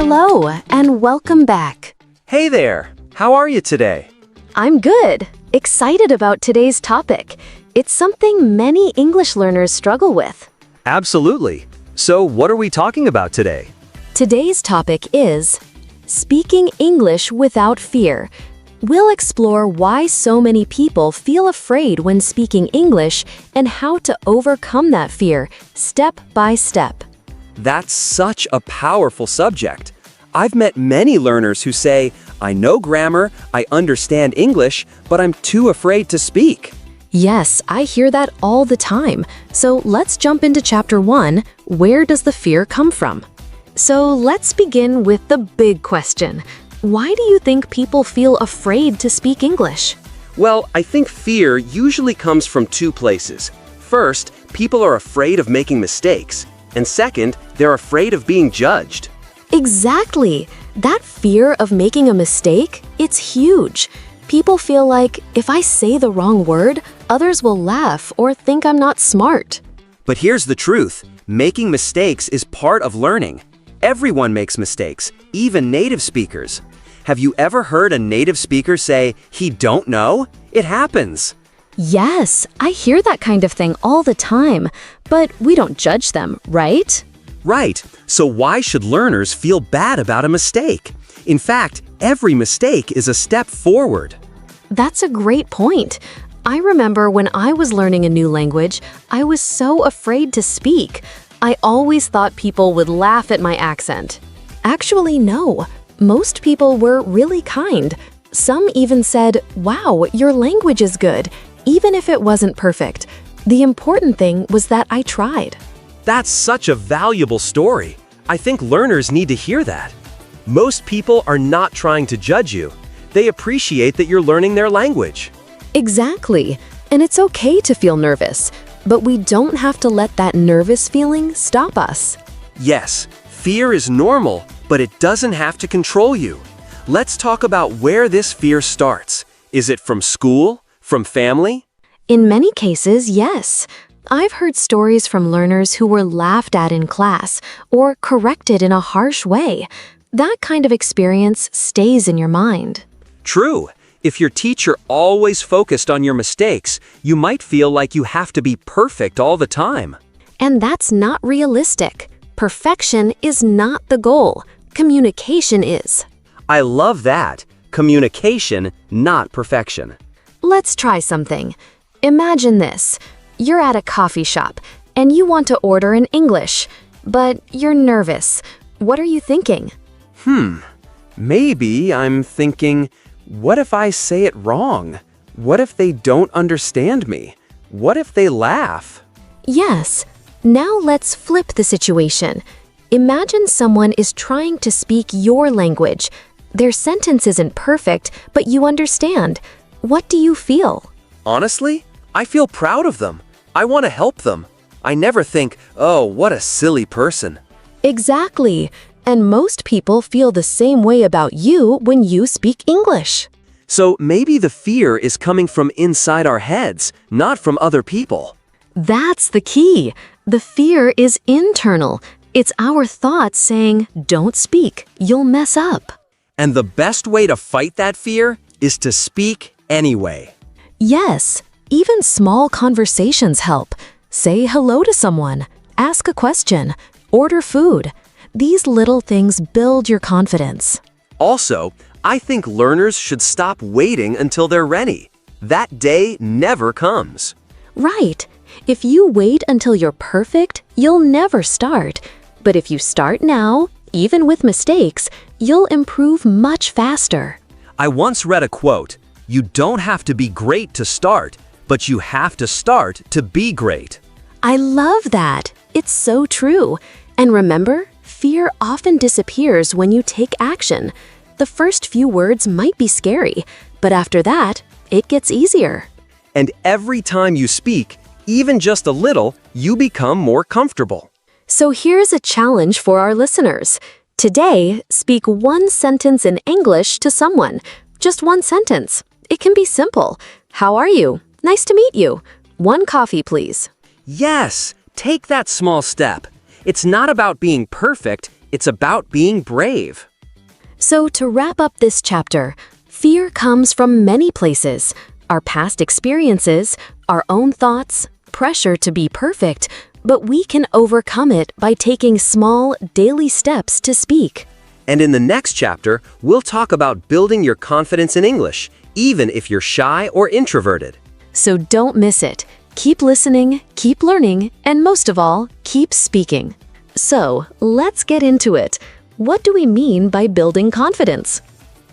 Hello, and welcome back. Hey there! How are you today? I'm good. Excited about today's topic. It's something many English learners struggle with. Absolutely. So, what are we talking about today? Today's topic is speaking English without fear. We'll explore why so many people feel afraid when speaking English and how to overcome that fear, step by step. That's such a powerful subject. I've met many learners who say, I know grammar, I understand English, but I'm too afraid to speak. Yes, I hear that all the time. So let's jump into Chapter 1, where does the fear come from? So let's begin with the big question. Why do you think people feel afraid to speak English? Well, I think fear usually comes from two places. First, people are afraid of making mistakes. And second, they're afraid of being judged. Exactly. That fear of making a mistake, it's huge. People feel like if I say the wrong word, others will laugh or think I'm not smart. But here's the truth. Making mistakes is part of learning. Everyone makes mistakes, even native speakers. Have you ever heard a native speaker say, he don't know? It happens. Yes, I hear that kind of thing all the time, but we don't judge them, right? Right. So why should learners feel bad about a mistake? In fact, every mistake is a step forward. That's a great point. I remember when I was learning a new language, I was so afraid to speak. I always thought people would laugh at my accent. Actually, no. Most people were really kind. Some even said, wow, your language is good, even if it wasn't perfect. The important thing was that I tried. That's such a valuable story. I think learners need to hear that. Most people are not trying to judge you. They appreciate that you're learning their language. Exactly. And it's okay to feel nervous, but we don't have to let that nervous feeling stop us. Yes, fear is normal, but it doesn't have to control you. Let's talk about where this fear starts. Is it from school? From family? In many cases, yes. I've heard stories from learners who were laughed at in class or corrected in a harsh way. That kind of experience stays in your mind. True. If your teacher always focused on your mistakes, you might feel like you have to be perfect all the time. And that's not realistic. Perfection is not the goal. Communication is. I love that. Communication, not perfection. Let's try something. Imagine this. You're at a coffee shop and you want to order in English, but you're nervous. What are you thinking? Maybe I'm thinking, what if I say it wrong? What if they don't understand me? What if they laugh? Yes. Now let's flip the situation. Imagine someone is trying to speak your language. Their sentence isn't perfect, but you understand. What do you feel? Honestly, I feel proud of them. I want to help them. I never think, oh, what a silly person. Exactly. And most people feel the same way about you when you speak English. So maybe the fear is coming from inside our heads, not from other people. That's the key. The fear is internal. It's our thoughts saying, don't speak, you'll mess up. And the best way to fight that fear is to speak anyway. Yes, even small conversations help. Say hello to someone, ask a question, order food. These little things build your confidence. Also, I think learners should stop waiting until they're ready. That day never comes. Right. If you wait until you're perfect, you'll never start. But if you start now, even with mistakes, you'll improve much faster. I once read a quote, "You don't have to be great to start, but you have to start to be great." I love that. It's so true. And remember, fear often disappears when you take action. The first few words might be scary, but after that, it gets easier. And every time you speak, even just a little, you become more comfortable. So here's a challenge for our listeners. Today, speak one sentence in English to someone. Just one sentence. It can be simple. How are you? Nice to meet you. One coffee, please. Yes, take that small step. It's not about being perfect, It's about being brave. So to wrap up this chapter, fear comes from many places: our past experiences, our own thoughts, pressure to be perfect, but we can overcome it by taking small, daily steps to speak. And in the next chapter, we'll talk about building your confidence in English, even if you're shy or introverted. So don't miss it. Keep listening, keep learning, and most of all, keep speaking. So let's get into it. What do we mean by building confidence?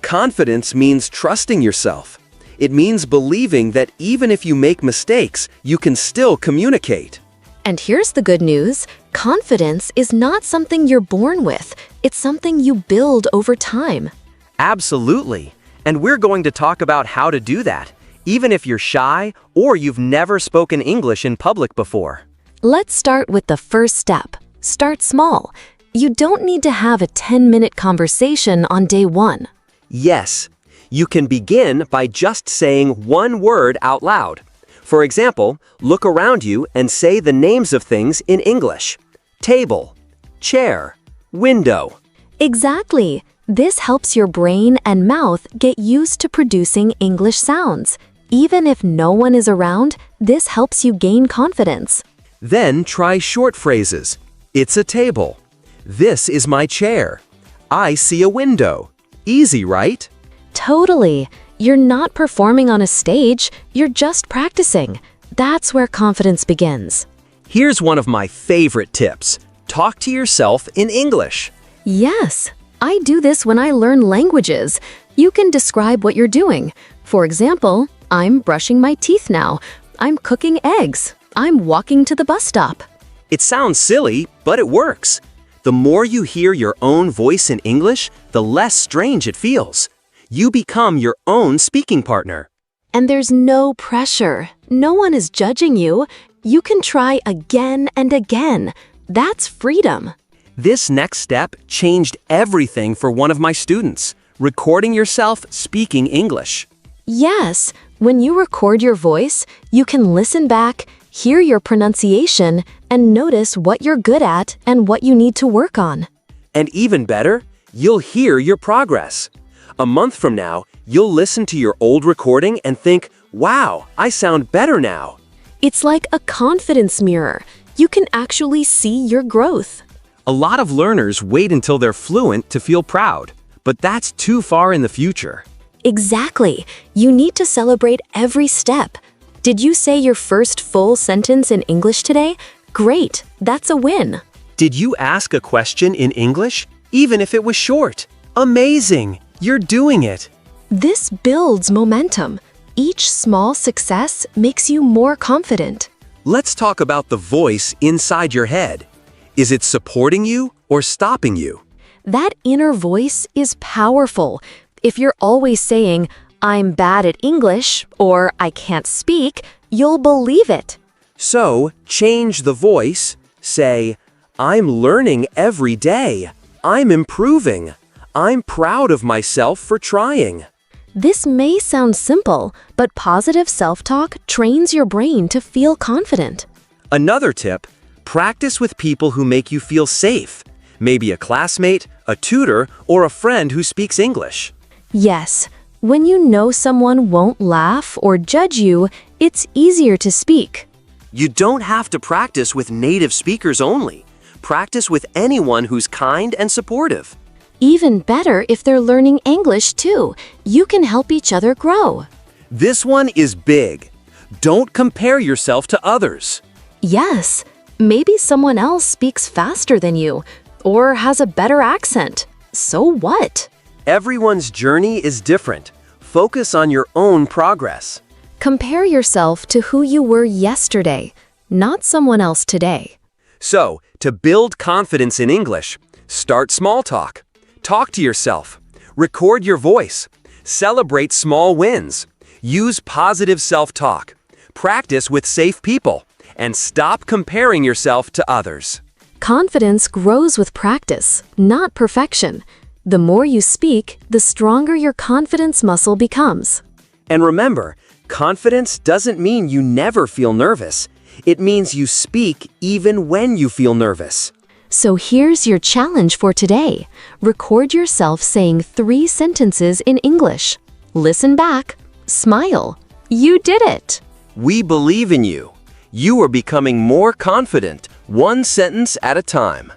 Confidence means trusting yourself. It means believing that even if you make mistakes, you can still communicate. And here's the good news. Confidence is not something you're born with. It's something you build over time. Absolutely. And we're going to talk about how to do that, even if you're shy or you've never spoken English in public before. Let's start with the first step. Start small. You don't need to have a 10-minute conversation on day one. Yes, you can begin by just saying one word out loud. For example, look around you and say the names of things in English. Table, chair, window. Exactly. This helps your brain and mouth get used to producing English sounds. Even if no one is around, this helps you gain confidence. Then try short phrases. It's a table. This is my chair. I see a window. Easy, right? Totally. You're not performing on a stage, you're just practicing. That's where confidence begins. Here's one of my favorite tips. Talk to yourself in English. Yes, I do this when I learn languages. You can describe what you're doing. For example, I'm brushing my teeth now. I'm cooking eggs. I'm walking to the bus stop. It sounds silly, but it works. The more you hear your own voice in English, the less strange it feels. You become your own speaking partner. And there's no pressure. No one is judging you. You can try again and again. That's freedom. This next step changed everything for one of my students, recording yourself speaking English. Yes, when you record your voice, you can listen back, hear your pronunciation, and notice what you're good at and what you need to work on. And even better, you'll hear your progress. A month from now, you'll listen to your old recording and think, wow, I sound better now. It's like a confidence mirror. You can actually see your growth. A lot of learners wait until they're fluent to feel proud, but that's too far in the future. Exactly. You need to celebrate every step. Did you say your first full sentence in English today? Great, that's a win. Did you ask a question in English, even if it was short? Amazing! You're doing it. This builds momentum. Each small success makes you more confident. Let's talk about the voice inside your head. Is it supporting you or stopping you? That inner voice is powerful. If you're always saying, I'm bad at English, or I can't speak, you'll believe it. So, change the voice. Say, I'm learning every day. I'm improving. I'm proud of myself for trying. This may sound simple, but positive self-talk trains your brain to feel confident. Another tip, practice with people who make you feel safe. Maybe a classmate, a tutor, or a friend who speaks English. Yes, when you know someone won't laugh or judge you, it's easier to speak. You don't have to practice with native speakers only. Practice with anyone who's kind and supportive. Even better if they're learning English too. You can help each other grow. This one is big. Don't compare yourself to others. Yes, maybe someone else speaks faster than you or has a better accent. So what? Everyone's journey is different. Focus on your own progress. Compare yourself to who you were yesterday, not someone else today. So, to build confidence in English, start small talk. Talk to yourself. Record your voice. Celebrate small wins. Use positive self-talk. Practice with safe people. And stop comparing yourself to others. Confidence grows with practice, not perfection. The more you speak, the stronger your confidence muscle becomes. And remember, confidence doesn't mean you never feel nervous. It means you speak even when you feel nervous. So here's your challenge for today. Record yourself saying 3 sentences in English. Listen back. Smile. You did it. We believe in you. You are becoming more confident, one sentence at a time.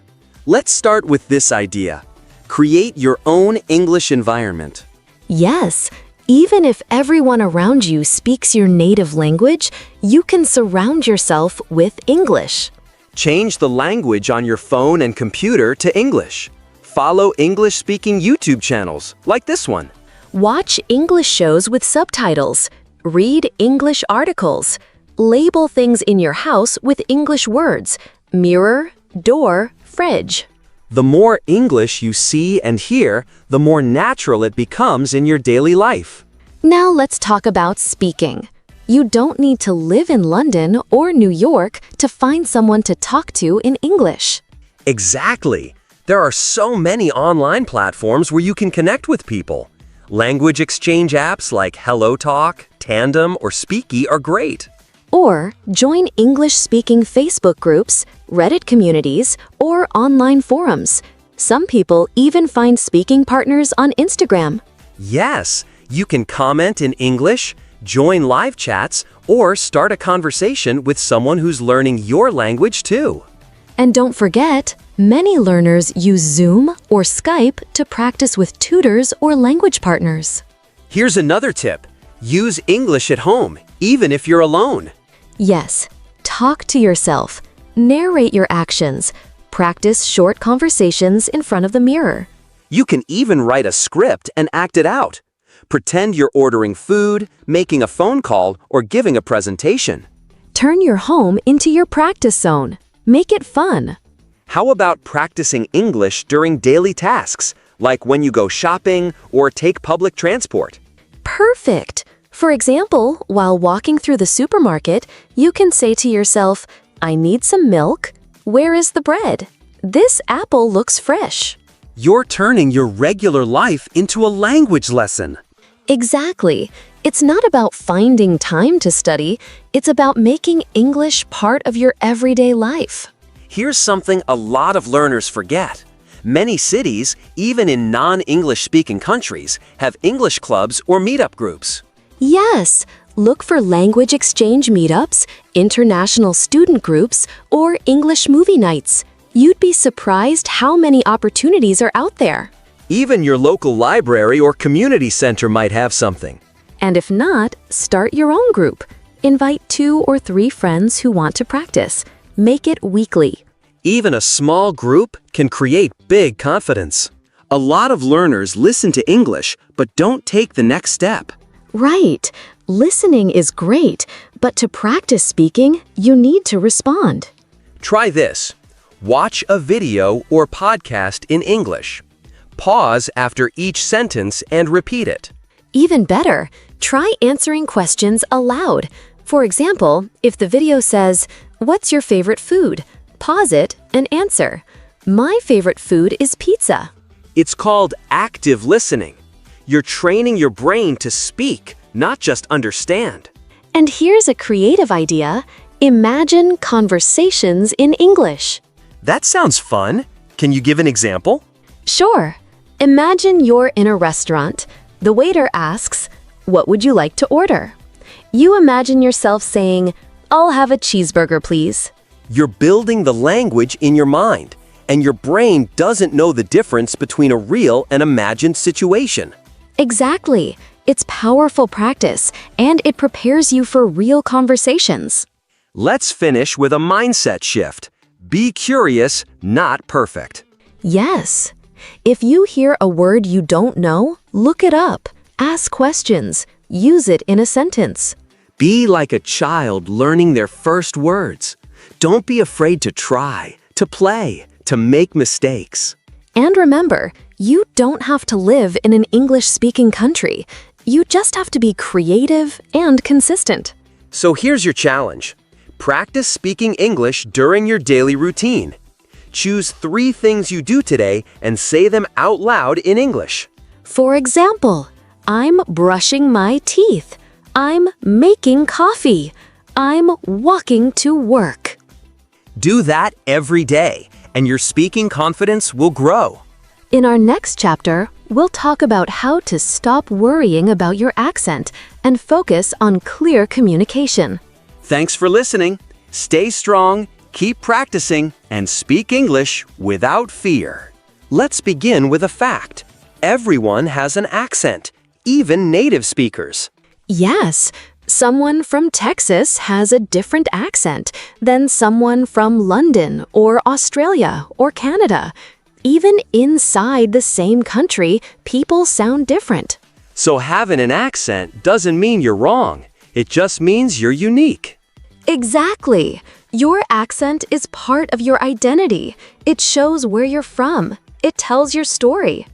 Let's start with this idea. Create your own English environment. Yes, even if everyone around you speaks your native language, you can surround yourself with English. Change the language on your phone and computer to English. Follow English-speaking YouTube channels, like this one. Watch English shows with subtitles. Read English articles. Label things in your house with English words. Mirror, door, fridge. The more English you see and hear, the more natural it becomes in your daily life. Now let's talk about speaking. You don't need to live in London or New York to find someone to talk to in English. Exactly. There are so many online platforms where you can connect with people. Language exchange apps like HelloTalk, Tandem, or Speaky are great. Or join English-speaking Facebook groups, Reddit communities, or online forums. Some people even find speaking partners on Instagram. Yes, you can comment in English, join live chats, or start a conversation with someone who's learning your language too. And don't forget, many learners use Zoom or Skype to practice with tutors or language partners. Here's another tip. Use English at home, even if you're alone. Yes, talk to yourself. Narrate your actions. Practice short conversations in front of the mirror. You can even write a script and act it out. Pretend you're ordering food, making a phone call, or giving a presentation. Turn your home into your practice zone. Make it fun. How about practicing English during daily tasks, like when you go shopping or take public transport? Perfect! For example, while walking through the supermarket, you can say to yourself, I need some milk. Where is the bread? This apple looks fresh. You're turning your regular life into a language lesson. Exactly. It's not about finding time to study. It's about making English part of your everyday life. Here's something a lot of learners forget. Many cities, even in non-English speaking countries, have English clubs or meetup groups. Yes, look for language exchange meetups, international student groups, or English movie nights. You'd be surprised how many opportunities are out there. Even your local library or community center might have something. And if not, start your own group. Invite 2 or 3 friends who want to practice. Make it weekly. Even a small group can create big confidence. A lot of learners listen to English but don't take the next step. Right. Listening is great, but to practice speaking, you need to respond. Try this. Watch a video or podcast in English. Pause after each sentence and repeat it. Even better, try answering questions aloud. For example, if the video says, "What's your favorite food?" Pause it and answer, "My favorite food is pizza." It's called active listening. You're training your brain to speak, not just understand. And here's a creative idea. Imagine conversations in English. That sounds fun. Can you give an example? Sure. Imagine you're in a restaurant. The waiter asks, "What would you like to order?" You imagine yourself saying, "I'll have a cheeseburger, please." You're building the language in your mind, and your brain doesn't know the difference between a real and imagined situation. Exactly. It's powerful practice, and it prepares you for real conversations. Let's finish with a mindset shift. Be curious, not perfect. Yes. If you hear a word you don't know, look it up. Ask questions. Use it in a sentence. Be like a child learning their first words. Don't be afraid to try, to play, to make mistakes. And remember, you don't have to live in an English-speaking country. You just have to be creative and consistent. So here's your challenge. Practice speaking English during your daily routine. Choose 3 things you do today and say them out loud in English. For example, I'm brushing my teeth. I'm making coffee. I'm walking to work. Do that every day, and your speaking confidence will grow. In our next chapter, we'll talk about how to stop worrying about your accent and focus on clear communication. Thanks for listening. Stay strong, keep practicing, and speak English without fear. Let's begin with a fact. Everyone has an accent, even native speakers. Yes, someone from Texas has a different accent than someone from London or Australia or Canada. Even inside the same country, people sound different. So having an accent doesn't mean you're wrong. It just means you're unique. Exactly. Your accent is part of your identity. It shows where you're from. It tells your story.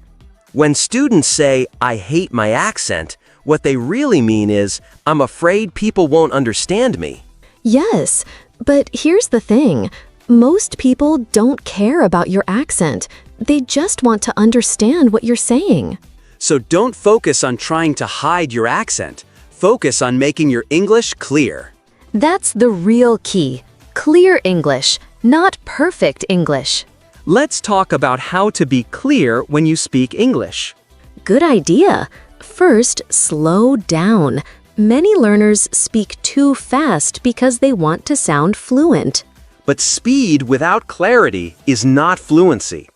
When students say, "I hate my accent," what they really mean is, "I'm afraid people won't understand me." Yes, but here's the thing. Most people don't care about your accent. They just want to understand what you're saying. So don't focus on trying to hide your accent. Focus on making your English clear. That's the real key. Clear English, not perfect English. Let's talk about how to be clear when you speak English. Good idea. First, slow down. Many learners speak too fast because they want to sound fluent. But speed without clarity is not fluency.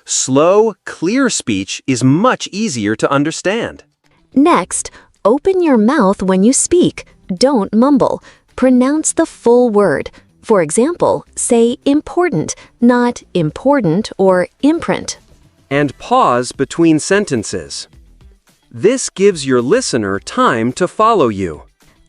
Slow, clear speech is much easier to understand. Next, open your mouth when you speak. Don't mumble. Pronounce the full word. For example, say important, not important or imprint. And pause between sentences. This gives your listener time to follow you.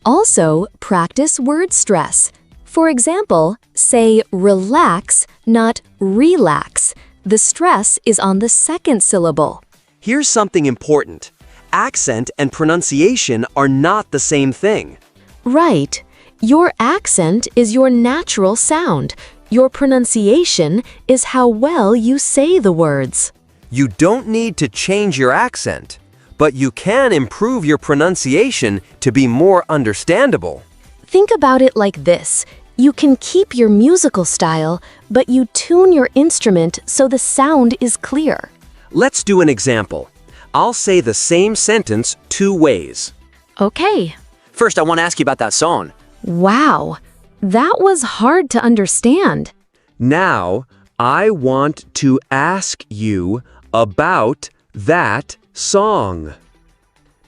Also, practice word stress. For example, say relax, not relax. The stress is on the second syllable. Here's something important. Accent and pronunciation are not the same thing. Right. Your accent is your natural sound. Your pronunciation is how well you say the words. You don't need to change your accent, but you can improve your pronunciation to be more understandable. Think about it like this. You can keep your musical style, but you tune your instrument so the sound is clear. Let's do an example. I'll say the same sentence two ways. Okay. First, I want to ask you about that song. Wow, that was hard to understand. Now, I want to ask you about that song.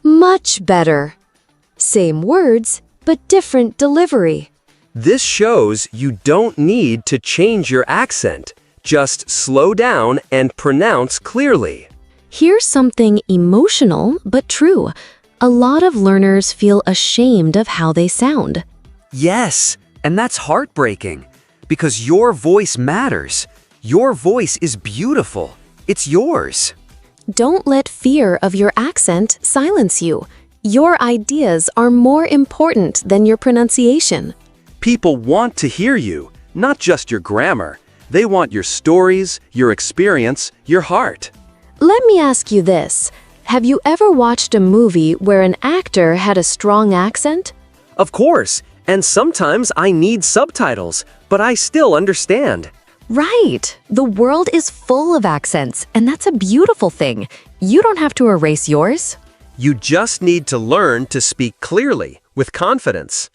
Much better. Same words, but different delivery. This shows you don't need to change your accent. Just slow down and pronounce clearly. Here's something emotional but true. A lot of learners feel ashamed of how they sound. Yes, and that's heartbreaking because your voice matters. Your voice is beautiful. It's yours. Don't let fear of your accent silence you. Your ideas are more important than your pronunciation. People want to hear you, not just your grammar. They want your stories, your experience, your heart. Let me ask you this. Have you ever watched a movie where an actor had a strong accent? Of course, and sometimes I need subtitles, but I still understand. Right. The world is full of accents, and that's a beautiful thing. You don't have to erase yours. You just need to learn to speak clearly, with confidence.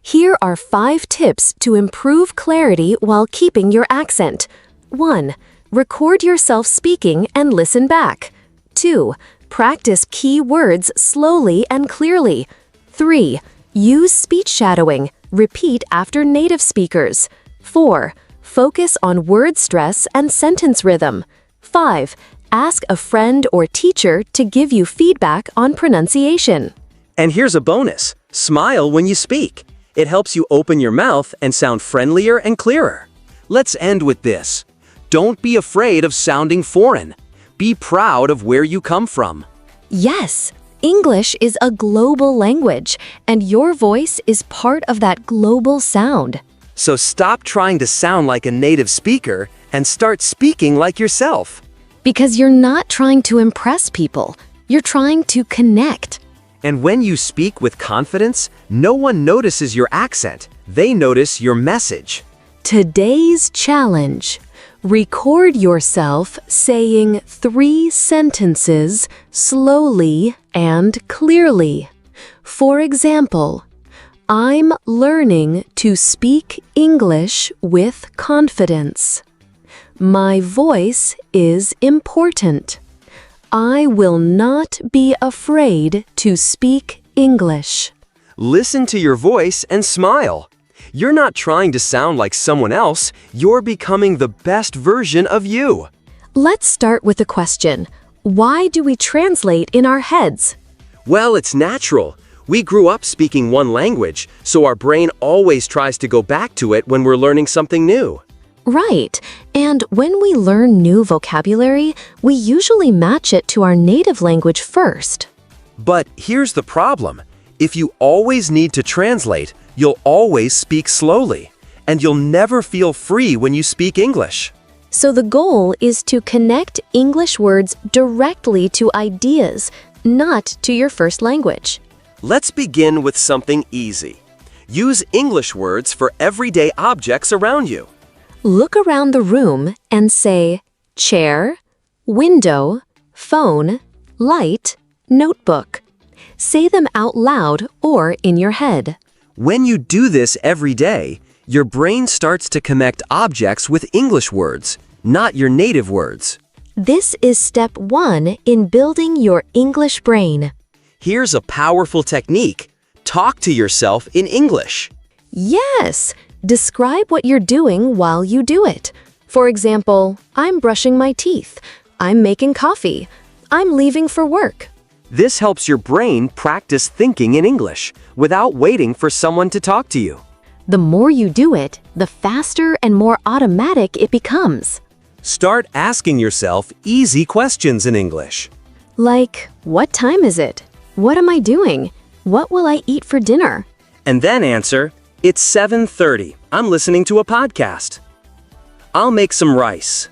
Here are 5 tips to improve clarity while keeping your accent. 1. Record yourself speaking and listen back. 2. Practice key words slowly and clearly. 3. Use speech shadowing. Repeat after native speakers. 4. Focus on word stress and sentence rhythm. 5. Ask a friend or teacher to give you feedback on pronunciation. And here's a bonus. Smile when you speak. It helps you open your mouth and sound friendlier and clearer. Let's end with this. Don't be afraid of sounding foreign. Be proud of where you come from. Yes, English is a global language, and your voice is part of that global sound. So stop trying to sound like a native speaker and start speaking like yourself. Because you're not trying to impress people, you're trying to connect. And when you speak with confidence, no one notices your accent. They notice your message. Today's challenge. Record yourself saying 3 sentences slowly and clearly. For example, I'm learning to speak English with confidence. My voice is important. I will not be afraid to speak English. Listen to your voice and smile. You're not trying to sound like someone else, you're becoming the best version of you. Let's start with a question. Why do we translate in our heads? Well, it's natural. We grew up speaking one language, so our brain always tries to go back to it when we're learning something new. Right. And when we learn new vocabulary, we usually match it to our native language first. But here's the problem. If you always need to translate, you'll always speak slowly, and you'll never feel free when you speak English. So the goal is to connect English words directly to ideas, not to your first language. Let's begin with something easy. Use English words for everyday objects around you. Look around the room and say chair, window, phone, light, notebook. Say them out loud or in your head. When you do this every day, your brain starts to connect objects with English words, not your native words. This is step 1 in building your English brain. Here's a powerful technique. Talk to yourself in English. Yes! Describe what you're doing while you do it. For example, I'm brushing my teeth. I'm making coffee. I'm leaving for work. This helps your brain practice thinking in English without waiting for someone to talk to you. The more you do it, the faster and more automatic it becomes. Start asking yourself easy questions in English. Like, what time is it? What am I doing? What will I eat for dinner? And then answer, it's 7:30. I'm listening to a podcast. I'll make some rice.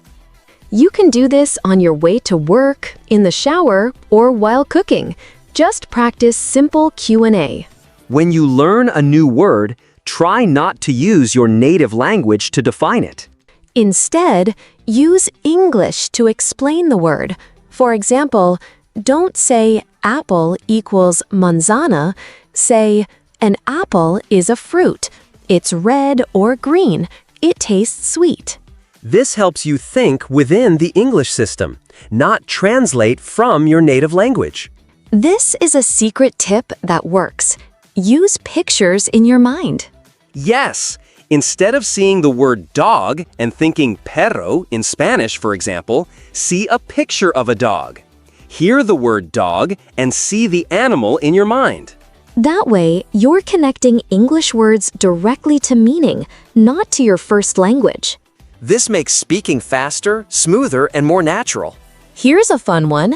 You can do this on your way to work, in the shower, or while cooking. Just practice simple Q&A. When you learn a new word, try not to use your native language to define it. Instead, use English to explain the word. For example, don't say apple equals manzana. Say, an apple is a fruit. It's red or green. It tastes sweet. This helps you think within the English system, not translate from your native language. This is a secret tip that works. Use pictures in your mind. Yes! Instead of seeing the word dog and thinking perro in Spanish, for example, see a picture of a dog. Hear the word dog and see the animal in your mind. That way, you're connecting English words directly to meaning, not to your first language. This makes speaking faster, smoother, and more natural. Here's a fun one.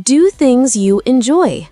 Do things you enjoy.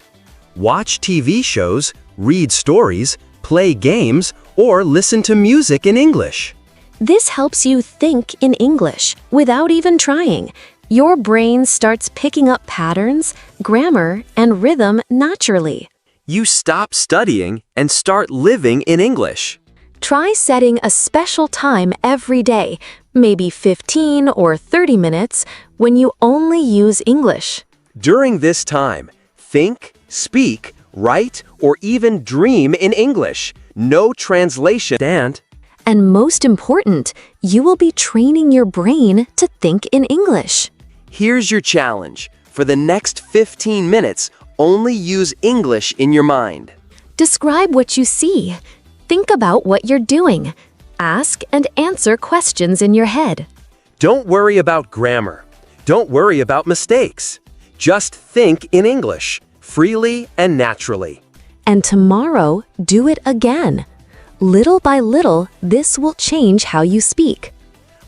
Watch TV shows, read stories, play games, or listen to music in English. This helps you think in English without even trying. Your brain starts picking up patterns, grammar, and rhythm naturally. You stop studying and start living in English. Try setting a special time every day, maybe 15 or 30 minutes, when you only use English. During this time, think, speak, write, or even dream in English. No translation. And most important, you will be training your brain to think in English. Here's your challenge. For the next 15 minutes, only use English in your mind. Describe what you see. Think about what you're doing. Ask and answer questions in your head. Don't worry about grammar. Don't worry about mistakes. Just think in English, freely and naturally. And tomorrow, do it again. Little by little, this will change how you speak.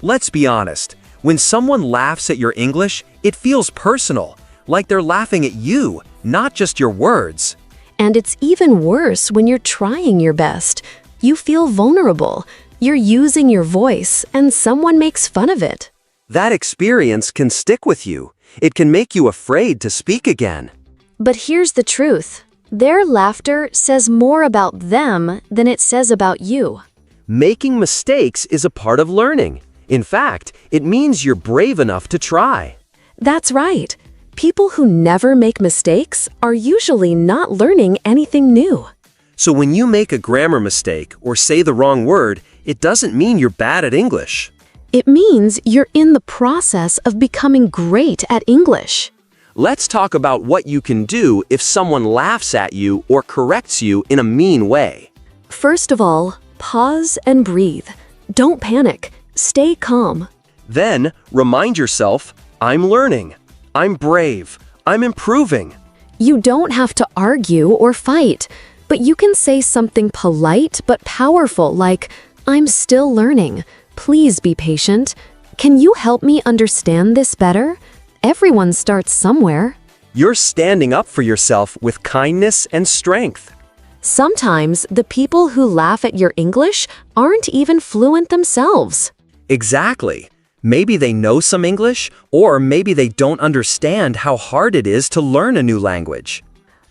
Let's be honest. When someone laughs at your English, it feels personal, like they're laughing at you, not just your words. And it's even worse when you're trying your best. You feel vulnerable. You're using your voice, and someone makes fun of it. That experience can stick with you. It can make you afraid to speak again. But here's the truth. Their laughter says more about them than it says about you. Making mistakes is a part of learning. In fact, it means you're brave enough to try. That's right. People who never make mistakes are usually not learning anything new. So when you make a grammar mistake or say the wrong word, it doesn't mean you're bad at English. It means you're in the process of becoming great at English. Let's talk about what you can do if someone laughs at you or corrects you in a mean way. First of all, pause and breathe. Don't panic. Stay calm. Then, remind yourself, I'm learning. I'm brave. I'm improving. You don't have to argue or fight, but you can say something polite but powerful like, I'm still learning. Please be patient. Can you help me understand this better? Everyone starts somewhere. You're standing up for yourself with kindness and strength. Sometimes the people who laugh at your English aren't even fluent themselves. Exactly. Maybe they know some English, or maybe they don't understand how hard it is to learn a new language.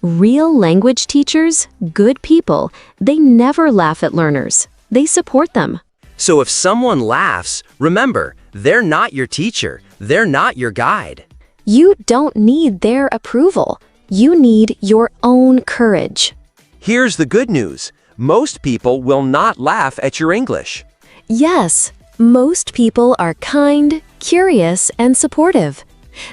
Real language teachers, good people, they never laugh at learners. They support them. So if someone laughs, remember, they're not your teacher. They're not your guide. You don't need their approval. You need your own courage. Here's the good news. Most people will not laugh at your English. Yes, most people are kind, curious, and supportive.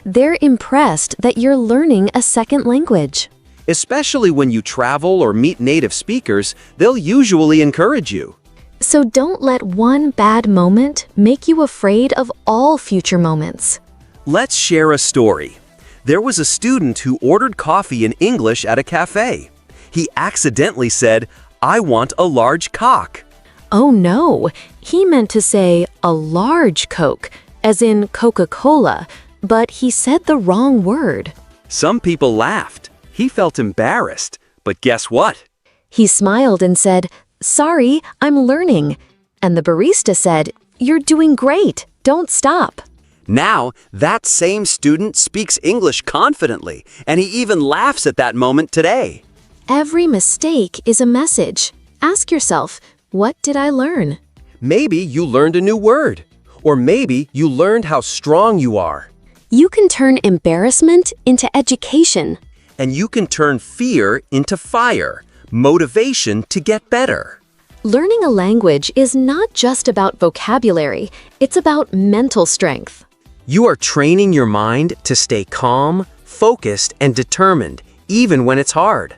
They're impressed that you're learning a second language. Especially when you travel or meet native speakers, they'll usually encourage you. So don't let one bad moment make you afraid of all future moments. Let's share a story. There was a student who ordered coffee in English at a cafe. He accidentally said, I want a large cock. Oh no, he meant to say a large Coke, as in Coca-Cola, but he said the wrong word. Some people laughed. He felt embarrassed. But guess what? He smiled and said, Sorry, I'm learning. And the barista said, You're doing great. Don't stop. Now, that same student speaks English confidently, and he even laughs at that moment today. Every mistake is a message. Ask yourself, what did I learn? Maybe you learned a new word, or maybe you learned how strong you are. You can turn embarrassment into education. And you can turn fear into fire, motivation to get better. Learning a language is not just about vocabulary, it's about mental strength. You are training your mind to stay calm, focused, and determined, even when it's hard.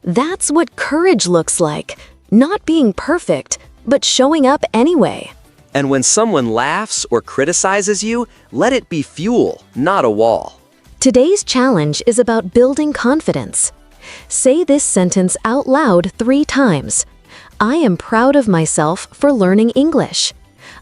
That's what courage looks like. Not being perfect, but showing up anyway. And when someone laughs or criticizes you, let it be fuel, not a wall. Today's challenge is about building confidence. Say this sentence out loud 3 times. I am proud of myself for learning English.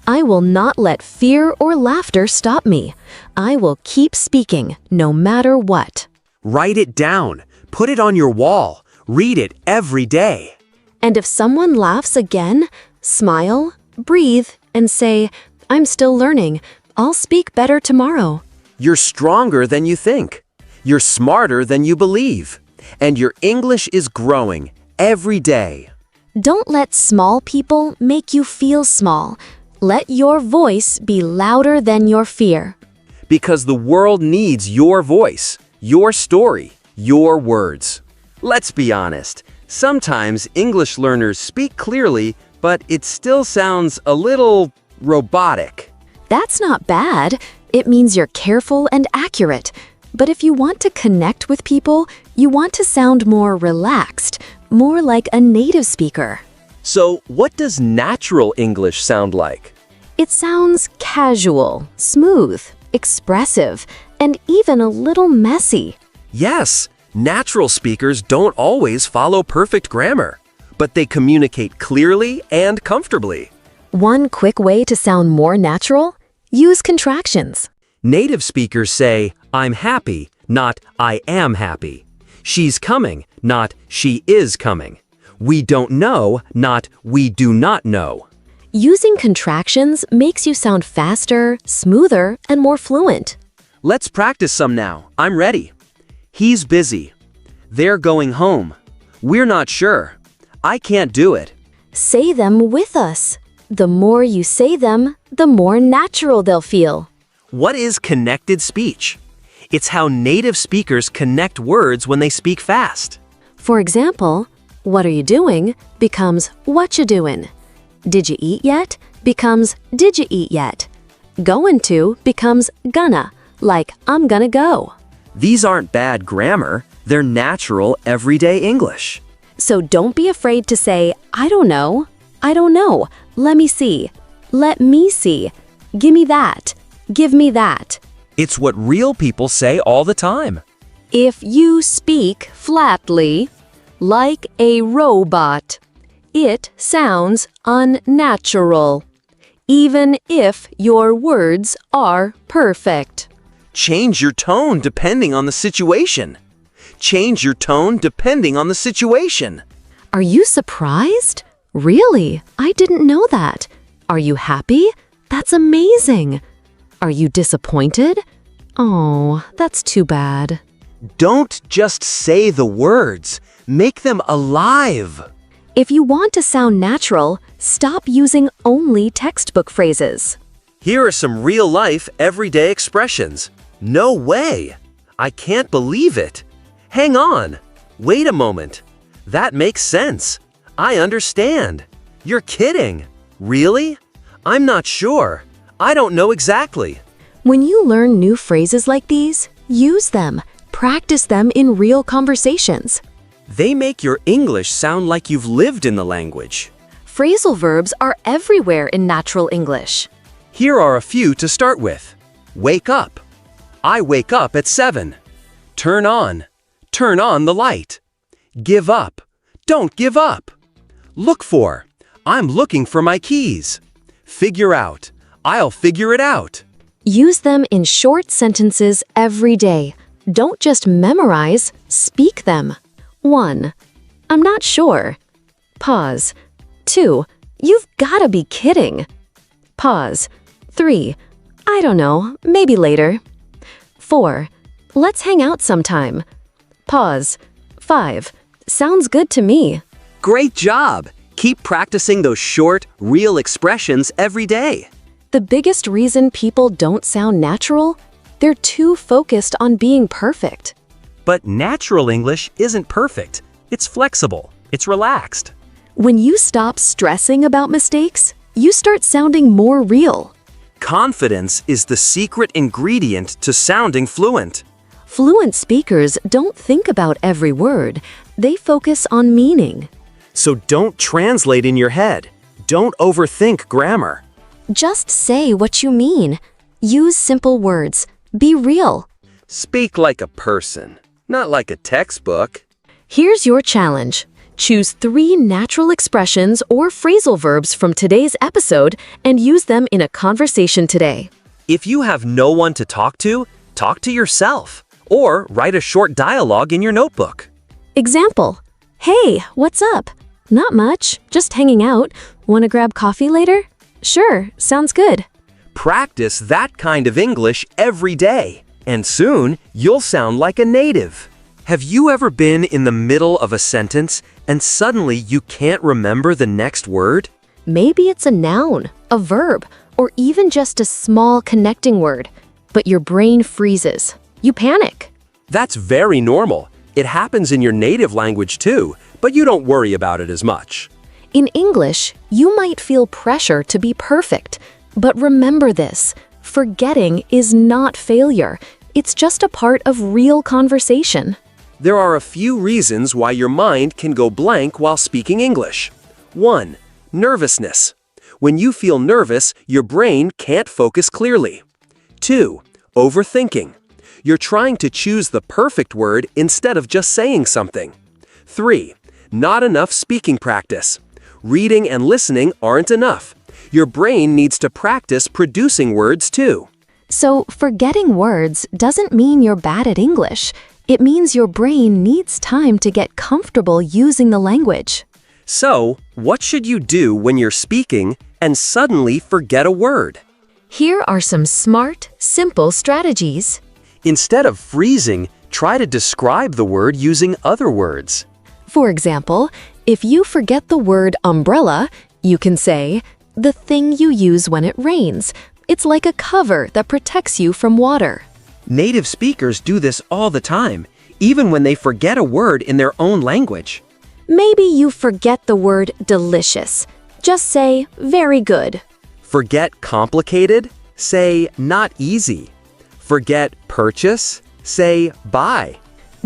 I will not let fear or laughter stop me. I will keep speaking, no matter what. Write it down. Put it on your wall. Read it every day. And if someone laughs again, smile, breathe, and say, I'm still learning. I'll speak better tomorrow. You're stronger than you think. You're smarter than you believe. And your English is growing every day. Don't let small people make you feel small. Let your voice be louder than your fear. Because the world needs your voice, your story, your words. Let's be honest. Sometimes English learners speak clearly, but it still sounds a little robotic. That's not bad. It means you're careful and accurate. But if you want to connect with people, you want to sound more relaxed, more like a native speaker. So, what does natural English sound like? It sounds casual, smooth, expressive, and even a little messy. Yes, natural speakers don't always follow perfect grammar, but they communicate clearly and comfortably. One quick way to sound more natural? Use contractions. Native speakers say, I'm happy, not I am happy. She's coming, not she is coming. We don't know, not we do not know. Using contractions makes you sound faster, smoother, and more fluent. Let's practice some now. I'm ready. He's busy. They're going home. We're not sure. I can't do it. Say them with us. The more you say them, the more natural they'll feel. What is connected speech? It's how native speakers connect words when they speak fast. For example, what are you doing becomes what you doing. Did you eat yet becomes did you eat yet. Going to becomes gonna, like I'm gonna go. These aren't bad grammar, they're natural, everyday English. So don't be afraid to say, I don't know, let me see, give me that. It's what real people say all the time. If you speak flatly, like a robot, it sounds unnatural, even if your words are perfect. Change your tone depending on the situation. Are you surprised? Really? I didn't know that. Are you happy? That's amazing. Are you disappointed? Oh, that's too bad. Don't just say the words. Make them alive. If you want to sound natural, stop using only textbook phrases. Here are some real-life, everyday expressions. No way! I can't believe it. Hang on. Wait a moment. That makes sense. I understand. You're kidding. Really? I'm not sure. I don't know exactly. When you learn new phrases like these, use them. Practice them in real conversations. They make your English sound like you've lived in the language. Phrasal verbs are everywhere in natural English. Here are a few to start with. Wake up. I wake up at 7. Turn on the light. Give up. Don't give up. Look for. I'm looking for my keys. Figure out. I'll figure it out. Use them in short sentences every day. Don't just memorize, speak them. 1. I'm not sure. Pause. 2. You've gotta be kidding. Pause. 3. I don't know, maybe later. 4. Let's hang out sometime. Pause. 5. Sounds good to me. Great job! Keep practicing those short, real expressions every day. The biggest reason people don't sound natural? They're too focused on being perfect. But natural English isn't perfect. It's flexible. It's relaxed. When you stop stressing about mistakes, you start sounding more real. Confidence is the secret ingredient to sounding fluent. Fluent speakers don't think about every word. They focus on meaning. So don't translate in your head. Don't overthink grammar. Just say what you mean. Use simple words. Be real. Speak like a person, not like a textbook. Here's your challenge. Choose 3 natural expressions or phrasal verbs from today's episode and use them in a conversation today. If you have no one to talk to yourself. Or write a short dialogue in your notebook. Example. Hey, what's up? Not much, just hanging out. Want to grab coffee later? Sure, sounds good. Practice that kind of English every day, and soon you'll sound like a native. Have you ever been in the middle of a sentence and suddenly you can't remember the next word? Maybe it's a noun, a verb, or even just a small connecting word, but your brain freezes. You panic. That's very normal. It happens in your native language too, but you don't worry about it as much. In English, you might feel pressure to be perfect, but remember this, forgetting is not failure. It's just a part of real conversation. There are a few reasons why your mind can go blank while speaking English. 1. Nervousness. When you feel nervous, your brain can't focus clearly. 2. Overthinking. You're trying to choose the perfect word instead of just saying something. 3. Not enough speaking practice. Reading and listening aren't enough. Your brain needs to practice producing words too. So, forgetting words doesn't mean you're bad at English. It means your brain needs time to get comfortable using the language. So, what should you do when you're speaking and suddenly forget a word? Here are some smart, simple strategies. Instead of freezing, try to describe the word using other words. For example, if you forget the word umbrella, you can say, The thing you use when it rains. It's like a cover that protects you from water. Native speakers do this all the time, even when they forget a word in their own language. Maybe you forget the word delicious. Just say, very good. Forget complicated? Say, not easy. Forget purchase? Say, buy.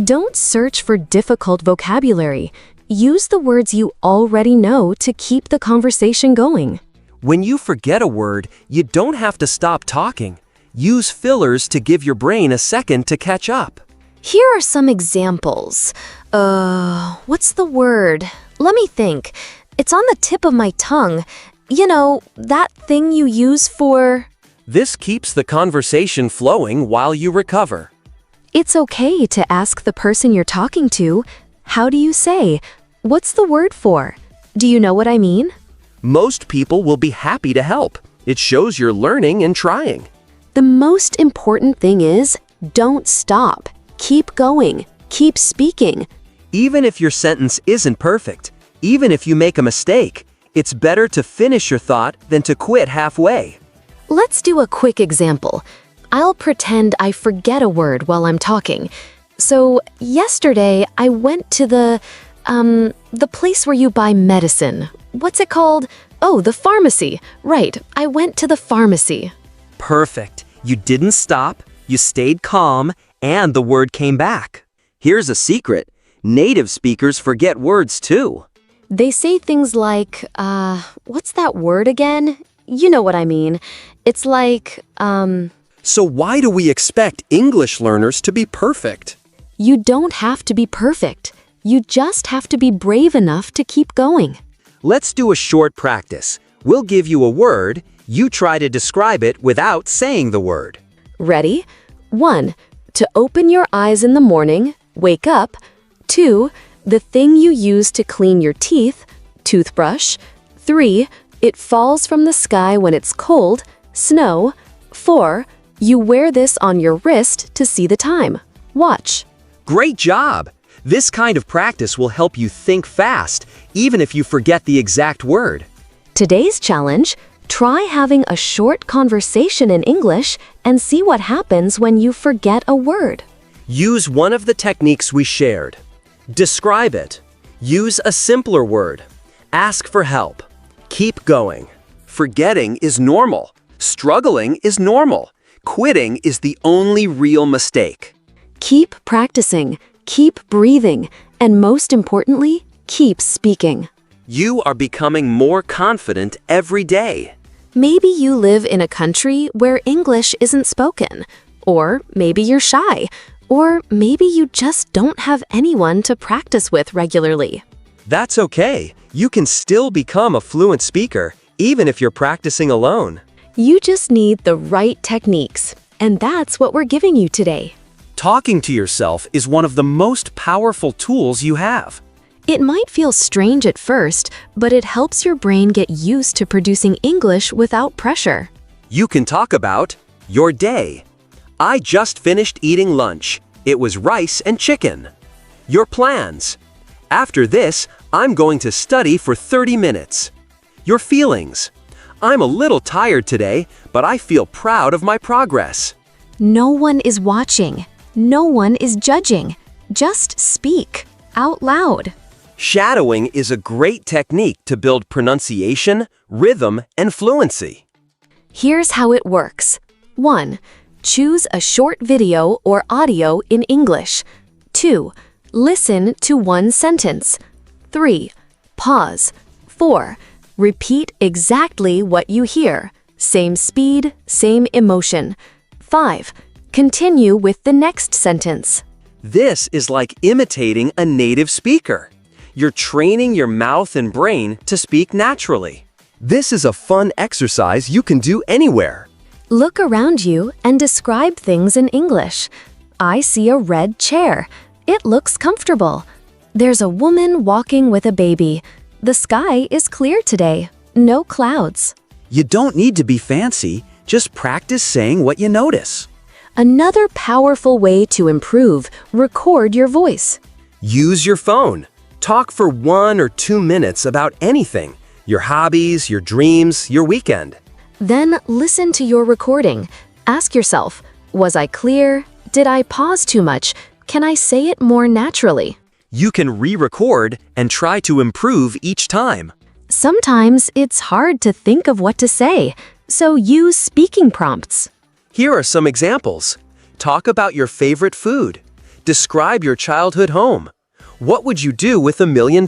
Don't search for difficult vocabulary. Use the words you already know to keep the conversation going. When you forget a word, you don't have to stop talking. Use fillers to give your brain a second to catch up. Here are some examples. What's the word? Let me think. It's on the tip of my tongue. You know, that thing you use for... This keeps the conversation flowing while you recover. It's okay to ask the person you're talking to, how do you say? What's the word for? Do you know what I mean? Most people will be happy to help. It shows you're learning and trying. The most important thing is, don't stop. Keep going. Keep speaking. Even if your sentence isn't perfect, even if you make a mistake, it's better to finish your thought than to quit halfway. Let's do a quick example. I'll pretend I forget a word while I'm talking. So, yesterday I went to the place where you buy medicine. What's it called? Oh, the pharmacy. Right, I went to the pharmacy. Perfect. You didn't stop, you stayed calm, and the word came back. Here's a secret. Native speakers forget words too. They say things like, what's that word again? You know what I mean. It's like, So why do we expect English learners to be perfect? You don't have to be perfect. You just have to be brave enough to keep going. Let's do a short practice. We'll give you a word. You try to describe it without saying the word. Ready? 1. To open your eyes in the morning, wake up. 2. The thing you use to clean your teeth, toothbrush. 3. It falls from the sky when it's cold, snow. 4. You wear this on your wrist to see the time, watch. Great job! This kind of practice will help you think fast, even if you forget the exact word. Today's challenge, try having a short conversation in English and see what happens when you forget a word. Use one of the techniques we shared. Describe it. Use a simpler word. Ask for help. Keep going. Forgetting is normal. Struggling is normal. Quitting is the only real mistake. Keep practicing, keep breathing, and most importantly, keep speaking. You are becoming more confident every day. Maybe you live in a country where English isn't spoken, or maybe you're shy, or maybe you just don't have anyone to practice with regularly. That's okay. You can still become a fluent speaker, even if you're practicing alone. You just need the right techniques, and that's what we're giving you today. Talking to yourself is one of the most powerful tools you have. It might feel strange at first, but it helps your brain get used to producing English without pressure. You can talk about your day. I just finished eating lunch. It was rice and chicken. Your plans. After this, I'm going to study for 30 minutes. Your feelings. I'm a little tired today, but I feel proud of my progress. No one is watching. No one is judging. Just speak out loud. Shadowing is a great technique to build pronunciation, rhythm, and fluency. Here's how it works. 1. Choose a short video or audio in English. 2. Listen to one sentence. 3. Pause. 4. Repeat exactly what you hear. Same speed, same emotion. 5. Continue with the next sentence. This is like imitating a native speaker. You're training your mouth and brain to speak naturally. This is a fun exercise you can do anywhere. Look around you and describe things in English. I see a red chair. It looks comfortable. There's a woman walking with a baby. The sky is clear today. No clouds. You don't need to be fancy. Just practice saying what you notice. Another powerful way to improve, record your voice. Use your phone. Talk for 1 or 2 minutes about anything. your hobbies, your dreams, your weekend. Then listen to your recording. Ask yourself, was I clear? Did I pause too much? Can I say it more naturally? You can re-record and try to improve each time. Sometimes it's hard to think of what to say, so use speaking prompts. Here are some examples. Talk about your favorite food. Describe your childhood home. What would you do with $1 million?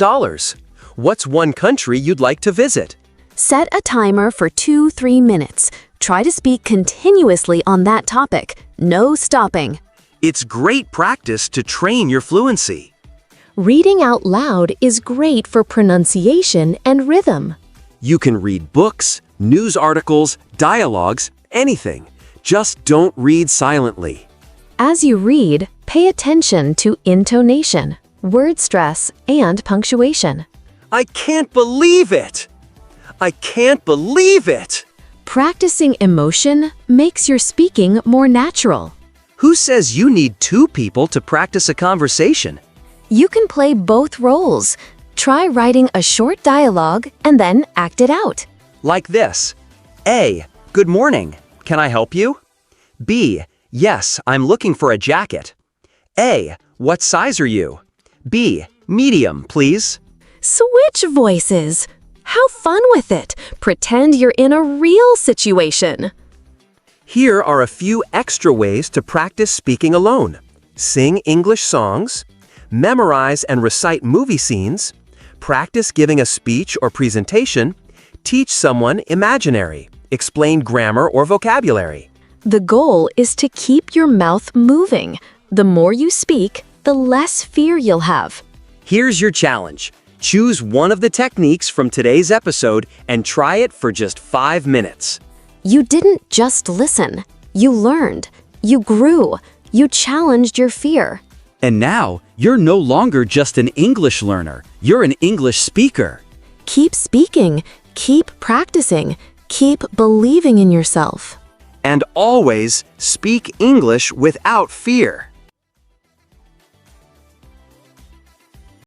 What's one country you'd like to visit? Set a timer for 2-3 minutes. Try to speak continuously on that topic. No stopping. It's great practice to train your fluency. Reading out loud is great for pronunciation and rhythm. You can read books, news articles, dialogues, anything. Just don't read silently. As you read, pay attention to intonation, word stress, and punctuation. I can't believe it! I can't believe it! Practicing emotion makes your speaking more natural. Who says you need 2 people to practice a conversation? You can play both roles. Try writing a short dialogue and then act it out. Like this. A. Good morning. Can I help you? B. Yes, I'm looking for a jacket. A. What size are you? B. Medium, please. Switch voices. Have fun with it. Pretend you're in a real situation. Here are a few extra ways to practice speaking alone. Sing English songs, memorize and recite movie scenes, practice giving a speech or presentation, teach someone imaginary, explain grammar or vocabulary. The goal is to keep your mouth moving. The more you speak, the less fear you'll have. Here's your challenge. Choose one of the techniques from today's episode and try it for just 5 minutes. You didn't just listen. You learned. You grew. You challenged your fear. And now, you're no longer just an English learner. You're an English speaker. Keep speaking. Keep practicing. Keep believing in yourself. And always speak English without fear.